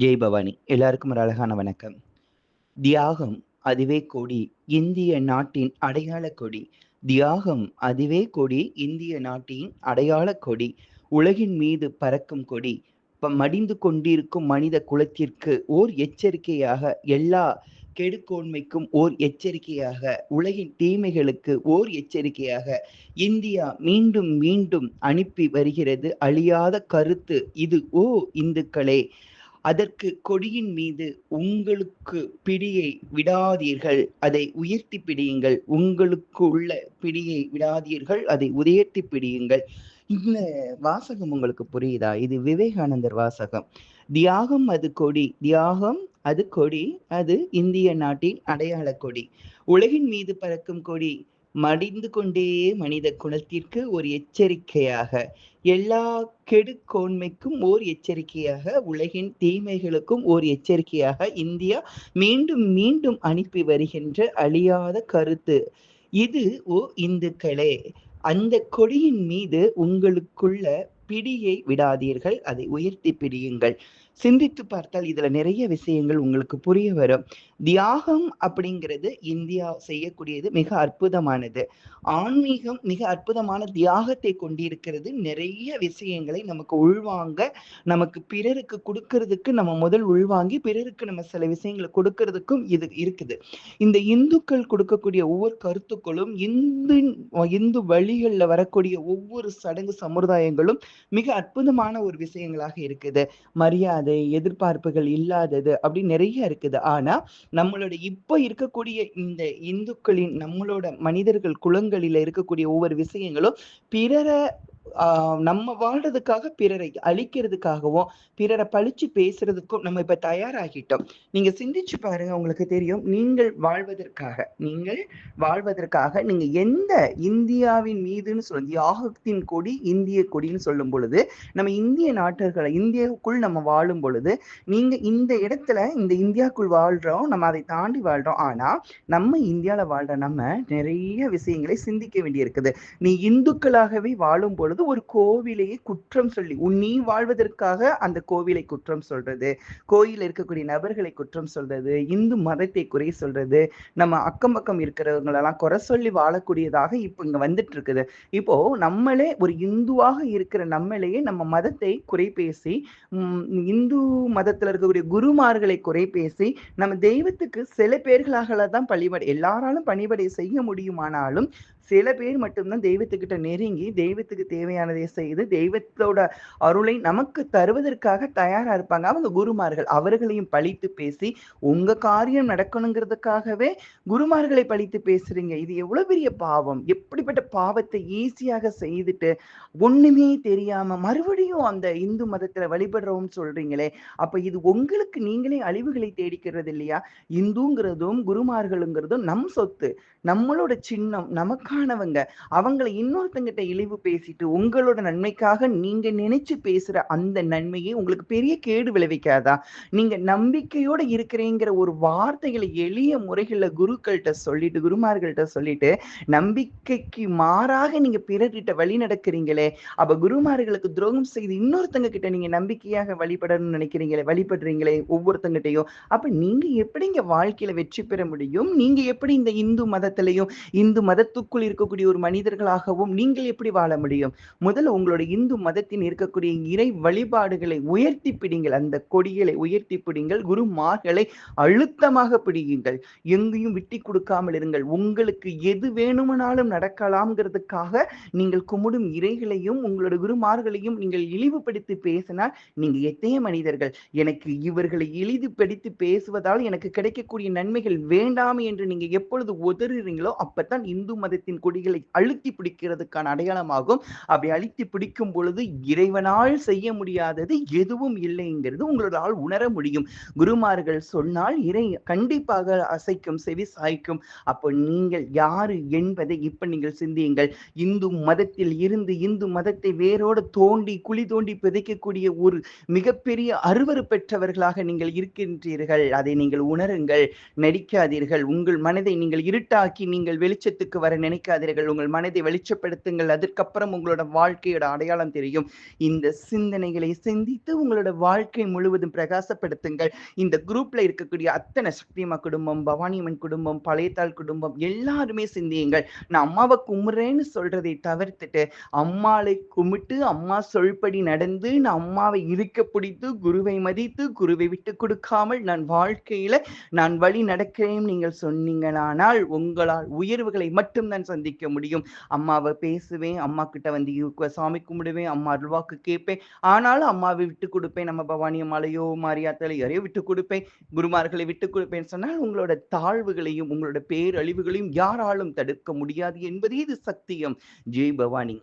ஜெய் பவானி. எல்லாருக்கும் ஒரு அழகான வணக்கம். தியாகம் அதுவே கொடி, இந்திய நாட்டின் அடையாள கொடி. தியாகம் அதுவே கொடி, இந்திய நாட்டின் அடையாள கொடி. உலகின் மீது பறக்கும் கொடி. மடிந்து கொண்டிருக்கும் மனித குலத்திற்கு ஓர் எச்சரிக்கையாக, எல்லா கெடுக்கோன்மைக்கும் ஓர் எச்சரிக்கையாக, உலகின் தீமைகளுக்கு ஓர் எச்சரிக்கையாக இந்தியா மீண்டும் மீண்டும் அனுப்பி வருகிறது அழியாத கருத்து இது. ஓ இந்துக்களே, அதற்கு கொடியின் மீது உங்களுக்கு பிடியை விடாதீர்கள், அதை உயர்த்தி பிடியுங்கள். உங்களுக்கு உள்ள பிடியை விடாதீர்கள், அதை உயர்த்தி பிடியுங்கள். இந்த வாசகம் உங்களுக்கு புரியுதா? இது விவேகானந்தர் வாசகம். தியாகம் அது கொடி, தியாகம் அது கொடி, அது இந்திய நாட்டின் அடையாள கொடி. உலகின் மீது பறக்கும் கொடி. மடிந்து கொண்டே மனித குலத்திற்கு ஒரு எச்சரிக்கையாக, எல்லா கெடுக்கோன்மைக்கும் ஓர் எச்சரிக்கையாக, உலகின் தீமைகளுக்கும் ஓர் எச்சரிக்கையாக இந்தியா மீண்டும் மீண்டும் அனுப்பி வருகின்ற அழியாத கருத்து இது. ஓ இந்துக்களே, அந்த கொடியின் மீது உங்களுக்குள்ள பிடியை விடாதீர்கள், அதை உயர்த்தி பிடியுங்கள். சிந்தித்து பார்த்தால் இதுல நிறைய விஷயங்கள் உங்களுக்கு புரிய வரும். தியாகம் அப்படிங்கிறது இந்தியா செய்யக்கூடியது மிக அற்புதமானது. ஆன்மீகம் மிக அற்புதமான தியாகத்தை கொண்டிருக்கிறது. நிறைய விஷயங்களை நமக்கு உள்வாங்க, நமக்கு பிறருக்கு கொடுக்கறதுக்கு நம்ம முதல் உள்வாங்கி பிறருக்கு நம்ம சில விஷயங்களை கொடுக்கறதுக்கும் இது இருக்குது. இந்த இந்துக்கள் கொடுக்கக்கூடிய ஒவ்வொரு கருத்துக்களும், இந்து வழிகள்ல வரக்கூடிய ஒவ்வொரு சடங்கு சம்பிரதாயங்களும் மிக அற்புதமான ஒரு விஷயங்களாக இருக்குது. மரியாதை, எதிர்பார்ப்புகள் இல்லாதது அப்படி நிறைய இருக்குது. ஆனா நம்மளோட இப்ப இருக்கக்கூடிய இந்த இந்துக்களின், நம்மளோட மனிதர்கள் குலங்களில இருக்கக்கூடிய ஒவ்வொரு விஷயங்களும் பிறரை நம்ம வாழ்றதுக்காக, பிறரை அழிக்கிறதுக்காகவும், பிறரை பழிச்சு பேசுறதுக்கும் நம்ம இப்ப தயாராகிட்டோம். நீங்க சிந்திச்சு பாருங்க, உங்களுக்கு தெரியும். நீங்கள் வாழ்வதற்காக நீங்க எந்த இந்தியாவின் மீதுன்னு சொல்லுங்க, தியாகத்தின் கொடி இந்திய கொடின்னு சொல்லும் பொழுது, நம்ம இந்திய நாட்டர்களை, இந்தியாவுக்குள் நம்ம வாழும் பொழுது, நீங்க இந்த இடத்துல இந்த இந்தியாவுக்குள் வாழ்றோம், நம்ம அதை தாண்டி வாழ்றோம். ஆனா நம்ம இந்தியால வாழ்ற நம்ம நிறைய விஷயங்களை சிந்திக்க வேண்டியிருக்குது. நீ இந்துக்களாகவே வாழும் பொழுது ஒரு கோவிலையே குற்றம் சொல்லி, நீ வாழ்வதற்காக அந்த கோவிலை குற்றம் சொல்றது, கோயில் இருக்கக்கூடிய நபர்களை குற்றம் சொல்றது, இந்து மதத்தை குறை சொல்றது, நம்ம அக்கம் பக்கம் இருக்கிறவங்களெல்லாம் குறை சொல்லி வாழக்கூடியதாக இப்ப இங்க வந்துட்டு இருக்குது. இப்போ நம்மளே ஒரு இந்துவாக இருக்கிற நம்மளையே நம்ம மதத்தை குறை பேசி, இந்து மதத்துல இருக்கக்கூடிய குருமார்களை குறை பேசி, நம்ம தெய்வத்துக்கு சில பேர்களாக தான் பணிபடை, எல்லாராலும் பணிபடை செய்ய முடியுமானாலும் சில பேர் மட்டும்தான் தெய்வத்துக்கிட்ட நெருங்கி தெய்வத்துக்கு தேவையானதை செய்து தெய்வத்தோட அருளை நமக்கு தருவதற்காக தயாரா இருப்பாங்க. அவங்க குருமார்கள். அவர்களையும் பழித்து பேசி, உங்க காரியம் நடக்கணுங்கிறதுக்காகவே குருமார்களை பழித்து பேசுறீங்க. இது எவ்வளவு பெரிய பாவம்! எப்படிப்பட்ட பாவத்தை ஈஸியாக செய்துட்டு ஒண்ணுமே தெரியாம மறுபடியும் அந்த இந்து மதத்துல வழிபடுறோம்னு சொல்றீங்களே, அப்ப இது உங்களுக்கு நீங்களே அழிவுகளை தேடிக்கிறது இல்லையா? இந்துங்கிறதும் குருமார்களுங்கிறதும் நம் சொத்து, நம்மளோட சின்னம், நமக்கானவங்க. அவங்களை இன்னொருத்தங்கிட்ட இழிவு பேசிட்டு உங்களோட நன்மைக்காக நீங்க நினைச்சு பேசுற அந்த நன்மையை உங்களுக்கு பெரிய கேடு விளைவிக்காதா? நீங்க நம்பிக்கையோட இருக்கிறேங்கிற ஒரு வார்த்தைகளை எளிய முறைகள்ல குருக்கள்கிட்ட சொல்லிட்டு, குருமார்கள்ட்ட சொல்லிட்டு, நம்பிக்கைக்கு மாறாக நீங்க பிறர்கிட்ட வழி நடக்கிறீங்களே, அப்ப குருமார்களுக்கு துரோகம் செய்து இன்னொருத்தங்க கிட்ட நீங்க நம்பிக்கையாக வழிபடணும்னு நினைக்கிறீங்களே, வழிபடுறீங்களே ஒவ்வொருத்தங்கிட்டையும், அப்ப நீங்க எப்படிங்க வாழ்க்கையில வெற்றி பெற முடியும்? நீங்க எப்படி இந்த இந்து மதத்திலையும், இந்து மதத்துக்குள் இருக்கக்கூடிய ஒரு மனிதர்களாகவும் நீங்கள் எப்படி வாழ முடியும்? முதல்ல உங்களோட இந்து மதத்தின் இருக்கக்கூடிய இறை வழிபாடுகளை உயர்த்தி பிடிங்கள், அந்த கொடிகளை உயர்த்தி பிடிங்கள், குருமார்களை அழுத்தமாக பிடியுங்கள், எங்கேயும் விட்டி கொடுக்காமல் இருங்கள். உங்களுக்கு எது வேணுமானாலும் நடக்கலாம்ங்கிறதுக்காக நீங்கள் கும்பிடும் இறைகளையும் உங்களோட குருமார்களையும் நீங்கள் இழிவுபடுத்தி பேசினால் நீங்க எத்தனைய மனிதர்கள்? எனக்கு இவர்களை இழிவுபடுத்தி பேசுவதால் எனக்கு கிடைக்கக்கூடிய நன்மைகள் வேண்டாம் என்று நீங்க எப்பொழுது உதறுறீங்களோ அப்பதான் இந்து மதத்தின் கொடிகளை அழுத்தி பிடிக்கிறதுக்கான அடையாளமாகும். அப்படி அழுத்தி பிடிக்கும் பொழுது இறைவனால் செய்ய முடியாதது எதுவும் இல்லைங்கிறது உங்களால் உணர முடியும். குருமார்கள் சொன்னால் இறை கண்டிப்பாக அசைக்கும், செவி சாய்க்கும். அப்போ நீங்கள் யாரு என்பதை இப்ப நீங்கள் சிந்தியுங்கள். இந்து மதத்தில் இருந்து இந்து மதத்தை வேரோடு தோண்டி குழி தோண்டி பிதைக்கக்கூடிய ஒரு மிகப்பெரிய அருவருப்பெற்றவர்களாக நீங்கள் இருக்கின்றீர்கள். அதை நீங்கள் உணருங்கள், நடிக்காதீர்கள். உங்கள் மனதை நீங்கள் இருட்டாக்கி நீங்கள் வெளிச்சத்துக்கு வர நினைக்க நினைக்காதீர்கள். உங்கள் மனதை வெளிச்சப்படுத்துங்கள். அதற்கப்புறம் உங்களோட வாழ்க்கையோட அடையாளம் தெரியும். இந்த சிந்தனைகளை சிந்தித்து உங்களோட வாழ்க்கை முழுவதும் பிரகாசப்படுத்துங்கள். இந்த குரூப்ல இருக்கக்கூடிய அத்தனை சக்தியம்மா குடும்பம், பவானியம்மன் குடும்பம், பழையத்தாள் குடும்பம் எல்லாருமே சிந்தியுங்கள். நான் அம்மாவை கும்பிடுறேன்னு சொல்றதை தவிர்த்துட்டு, அம்மாளை கும்பிட்டு அம்மா சொல்படி நடந்து நான் அம்மாவை இருக்க பிடித்து குருவை மதித்து குருவை விட்டு கொடுக்காமல் நான் வாழ்க்கையில நான் வழி நடக்கிறேன் நீங்கள் சொன்னீங்களானால் உங்களால் உயர்வுகளை மட்டும் தான் சந்திக்க முடியும். அம்மாவை பேசுவேன், அம்மா கிட்ட வந்து சாமி கும்பிடுவேன், அம்மா அருள்வாக்கு கேட்பேன், ஆனாலும் அம்மாவை விட்டு கொடுப்பேன், நம்ம பவானி அம்மாளையோ மாரியாத்தாலை யாரையோ விட்டு கொடுப்பேன், குருமார்களை விட்டு கொடுப்பேன் சொன்னால் உங்களோட தாழ்வுகளையும் உங்களோட பேரழிவுகளையும் யாராலும் தடுக்க முடியாது என்பதே இது சத்தியம். ஜெய் பவானி.